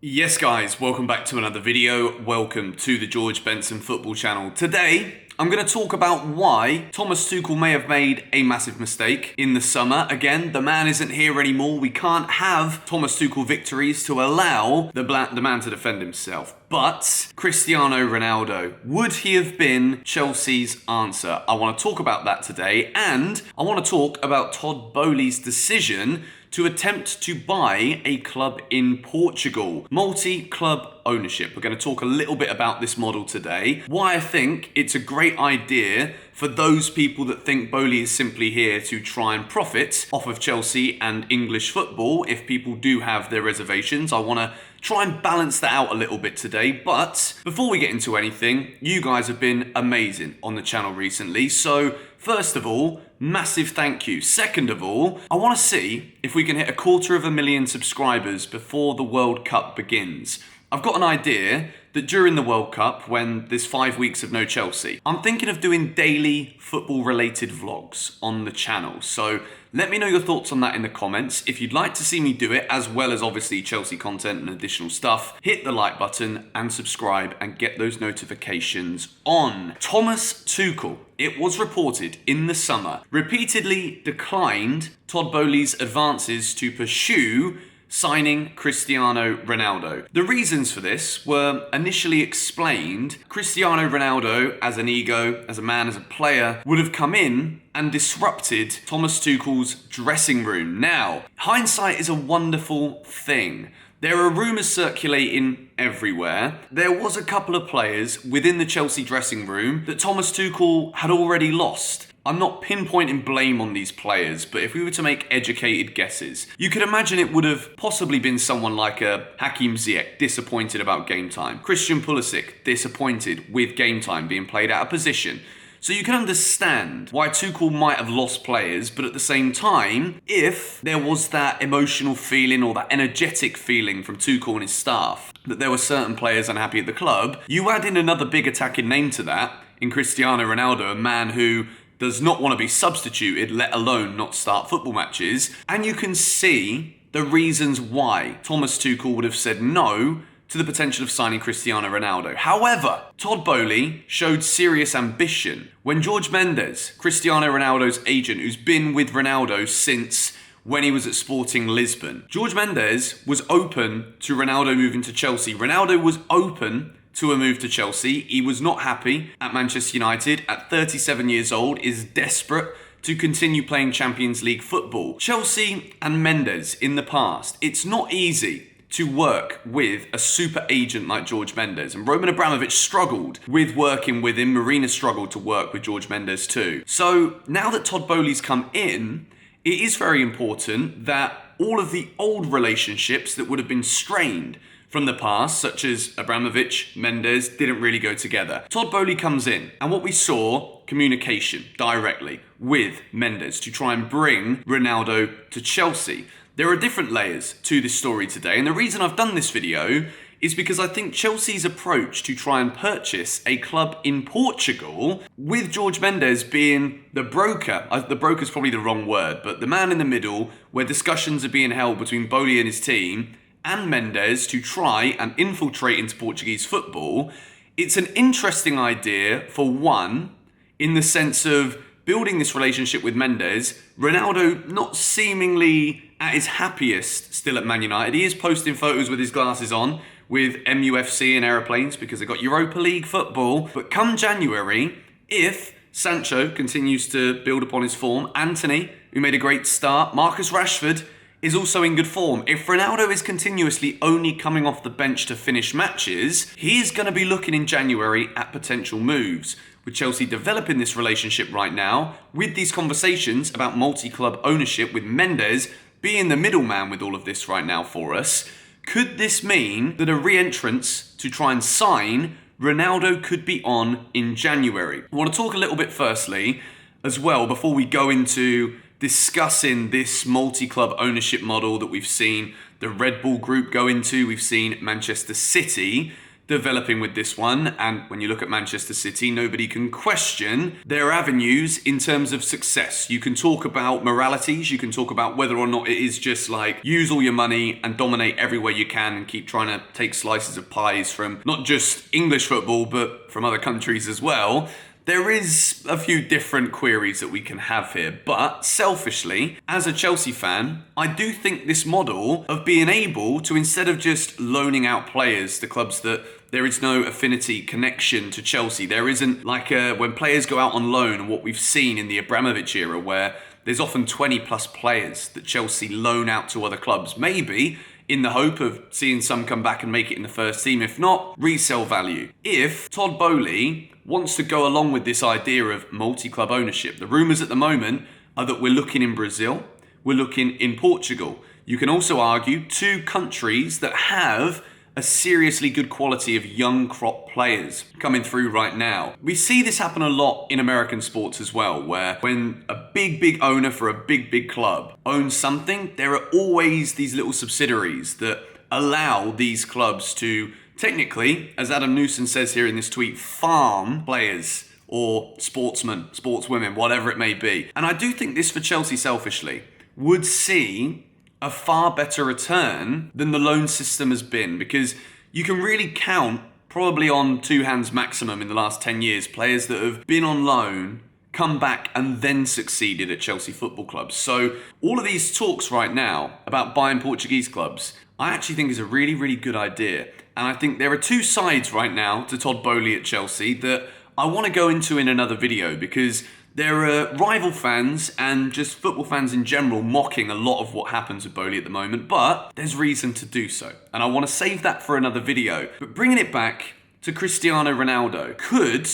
Yes guys, welcome back to another video. Welcome to the George Benson Football Channel. Today, I'm going to talk about why Thomas Tuchel may have made a massive mistake in the summer. Again, the man isn't here anymore. We can't have Thomas Tuchel victories to allow the man to defend himself. But Cristiano Ronaldo, would he have been Chelsea's answer? I want to talk about that today, and I want to talk about Todd Boehly's decision to attempt to buy a club in Portugal. MultiClub Ownership. We're going to talk a little bit about this model today, why I think it's a great idea for those people that think Boehly is simply here to try and profit off of Chelsea and English football. If people do have their reservations, I want to try and balance that out a little bit today. But before we get into anything, you guys have been amazing on the channel recently. So first of all, massive thank you. Second of all, I want to see if we can hit 250,000 subscribers before the World Cup begins. I've got an idea that during the World Cup, when there's 5 weeks of no Chelsea, I'm thinking of doing daily football-related vlogs on the channel. So let me know your thoughts on that in the comments. If you'd like to see me do it, as well as obviously Chelsea content and additional stuff, hit the like button and subscribe and get those notifications on. Thomas Tuchel, it was reported in the summer, repeatedly declined Todd Boehly's advances to pursue signing Cristiano Ronaldo. The reasons for this were initially explained. Cristiano Ronaldo, as an ego, as a man, as a player, would have come in and disrupted Thomas Tuchel's dressing room. Now, hindsight is a wonderful thing. There are rumours circulating everywhere. There was a couple of players within the Chelsea dressing room that Thomas Tuchel had already lost. I'm not pinpointing blame on these players, but if we were to make educated guesses, you could imagine it would have possibly been someone like a Hakim Ziyech, disappointed about game time. Christian Pulisic, disappointed with game time being played out of position. So you can understand why Tuchel might have lost players, but at the same time, if there was that emotional feeling or that energetic feeling from Tuchel and his staff that there were certain players unhappy at the club, you add in another big attacking name to that in Cristiano Ronaldo, a man who does not want to be substituted, let alone not start football matches, and you can see the reasons why Thomas Tuchel would have said no to the potential of signing Cristiano Ronaldo. However, Todd Boehly showed serious ambition when Jorge Mendes, Cristiano Ronaldo's agent, who's been with Ronaldo since when he was at Sporting Lisbon. Jorge Mendes was open to Ronaldo moving to Chelsea. Ronaldo was open to a move to Chelsea. He was not happy at Manchester United. At 37 years old, is desperate to continue playing Champions League football. Chelsea and Mendes in the past, it's not easy to work with a super agent like Jorge Mendes. And Roman Abramovich struggled with working with him. Marina struggled to work with Jorge Mendes too. So now that Todd Boehly's come in, it is very important that all of the old relationships that would have been strained from the past, such as Abramovich, Mendes, didn't really go together. Todd Boehly comes in, and what we saw, communication directly with Mendes to try and bring Ronaldo to Chelsea. There are different layers to this story today, and the reason I've done this video is because I think Chelsea's approach to try and purchase a club in Portugal, with Jorge Mendes being the broker is probably the wrong word, but the man in the middle, where discussions are being held between Boehly and his team, and Mendes to try and infiltrate into Portuguese football, it's an interesting idea for one, in the sense of building this relationship with Mendes. Ronaldo not seemingly at his happiest still at Man United. He is posting photos with his glasses on, with MUFC and aeroplanes because they've got Europa League football. But come January, if Sancho continues to build upon his form, Anthony, who made a great start, Marcus Rashford is also in good form. If Ronaldo is continuously only coming off the bench to finish matches, he's going to be looking in January at potential moves. With Chelsea developing this relationship right now, with these conversations about multi-club ownership, with Mendes being the middleman with all of this right now for us, could this mean that a re-entrance to try and sign Ronaldo could be on in January? I want to talk a little bit firstly as well before we go into discussing this multi-club ownership model that we've seen the Red Bull Group go into, we've seen Manchester City developing with this one. And when you look at Manchester City, nobody can question their avenues in terms of success. You can talk about moralities, you can talk about whether or not it is just like use all your money and dominate everywhere you can and keep trying to take slices of pies from not just English football, but from other countries as well. There is a few different queries that we can have here, but selfishly, as a Chelsea fan, I do think this model of being able to, instead of just loaning out players to clubs that there is no affinity connection to Chelsea, there isn't like when players go out on loan, what we've seen in the Abramovich era, where there's often 20 plus players that Chelsea loan out to other clubs, maybe in the hope of seeing some come back and make it in the first team. If not, resale value. If Todd Boehly wants to go along with this idea of multi-club ownership, the rumours at the moment are that we're looking in Brazil, we're looking in Portugal. You can also argue two countries that have a seriously good quality of young crop players coming through right now. We see this happen a lot in American sports as well, where when a big owner for a big club owns something, there are always these little subsidiaries that allow these clubs to technically, as Adam Newson says here in this tweet, farm players or sportsmen, sportswomen, whatever it may be. And I do think this, for Chelsea selfishly, would see a far better return than the loan system has been, because you can really count probably on two hands maximum in the last 10 years players that have been on loan, come back and then succeeded at Chelsea Football Club. So all of these talks right now about buying Portuguese clubs, I actually think is a really good idea. And I think there are two sides right now to Todd Boehly at Chelsea that I want to go into in another video, because there are rival fans and just football fans in general mocking a lot of what happens with Boehly at the moment, but there's reason to do so. And I want to save that for another video. But bringing it back to Cristiano Ronaldo, could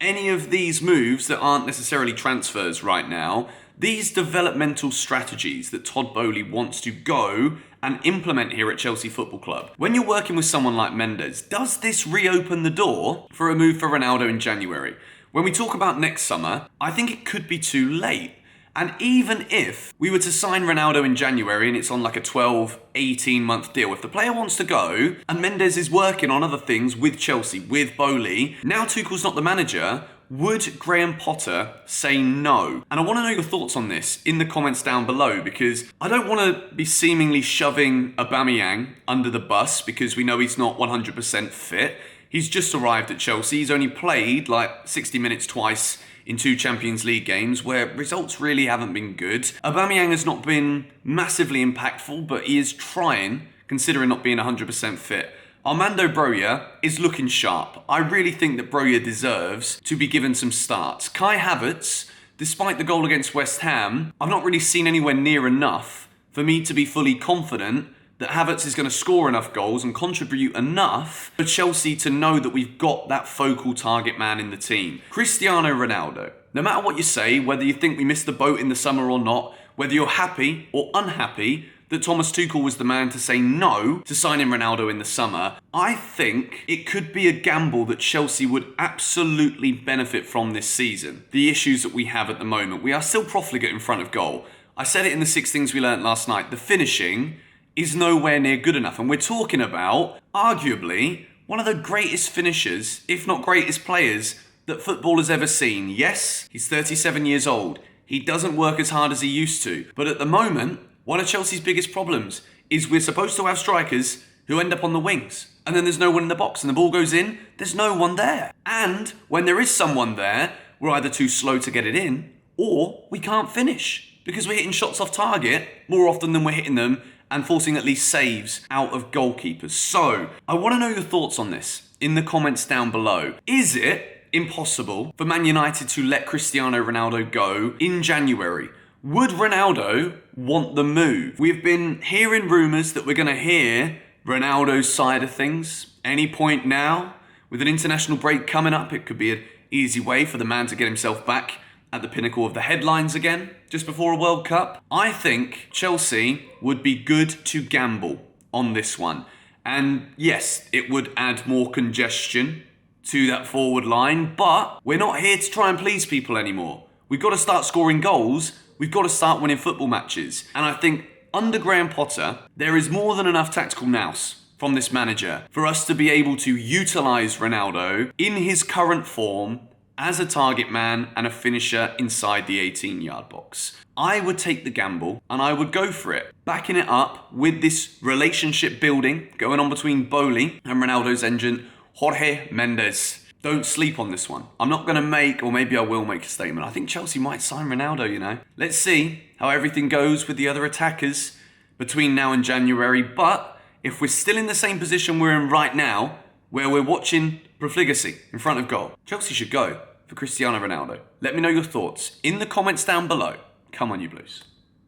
any of these moves that aren't necessarily transfers right now, these developmental strategies that Todd Boehly wants to go and implement here at Chelsea Football Club, when you're working with someone like Mendes, does this reopen the door for a move for Ronaldo in January? When we talk about next summer, I think it could be too late. And even if we were to sign Ronaldo in January and it's on like a 12, 18-month deal, if the player wants to go and Mendes is working on other things with Chelsea, with Boehly, now Tuchel's not the manager, would Graham Potter say no? And I want to know your thoughts on this in the comments down below, because I don't want to be seemingly shoving Aubameyang under the bus because we know he's not 100% fit. He's just arrived at Chelsea. He's only played like 60 minutes twice in 2 Champions League games where results really haven't been good. Aubameyang has not been massively impactful, but he is trying, considering not being 100% fit. Armando Broja is looking sharp. I really think that Broja deserves to be given some starts. Kai Havertz, despite the goal against West Ham, I've not really seen anywhere near enough for me to be fully confident that Havertz is going to score enough goals and contribute enough for Chelsea to know that we've got that focal target man in the team. Cristiano Ronaldo. No matter what you say, whether you think we missed the boat in the summer or not, whether you're happy or unhappy that Thomas Tuchel was the man to say no to signing Ronaldo in the summer, I think it could be a gamble that Chelsea would absolutely benefit from this season. The issues that we have at the moment. We are still profligate in front of goal. I said it in the 6 things we learnt last night. The finishing is nowhere near good enough. And we're talking about, arguably, one of the greatest finishers, if not greatest players, that football has ever seen. Yes, he's 37 years old. He doesn't work as hard as he used to. But at the moment, one of Chelsea's biggest problems is we're supposed to have strikers who end up on the wings. And then there's no one in the box and the ball goes in, there's no one there. And when there is someone there, we're either too slow to get it in or we can't finish because we're hitting shots off target more often than we're hitting them and forcing at least saves out of goalkeepers. So, I want to know your thoughts on this in the comments down below. Is it impossible for Man United to let Cristiano Ronaldo go in January? Would Ronaldo want the move? We've been hearing rumours that we're going to hear Ronaldo's side of things any point now. With an international break coming up, it could be an easy way for the man to get himself back at the pinnacle of the headlines again, just before a World Cup. I think Chelsea would be good to gamble on this one. And yes, it would add more congestion to that forward line, but we're not here to try and please people anymore. We've got to start scoring goals. We've got to start winning football matches. And I think under Graham Potter, there is more than enough tactical nous from this manager for us to be able to utilize Ronaldo in his current form as a target man and a finisher inside the 18-yard box. I would take the gamble and I would go for it, backing it up with this relationship building going on between Boehly and Ronaldo's agent, Jorge Mendes. Don't sleep on this one. I'm not going to make, or maybe I will make a statement. I think Chelsea might sign Ronaldo, you know. Let's see how everything goes with the other attackers between now and January. But if we're still in the same position we're in right now, where we're watching profligacy in front of goal, Chelsea should go for Cristiano Ronaldo. Let me know your thoughts in the comments down below. Come on, you Blues.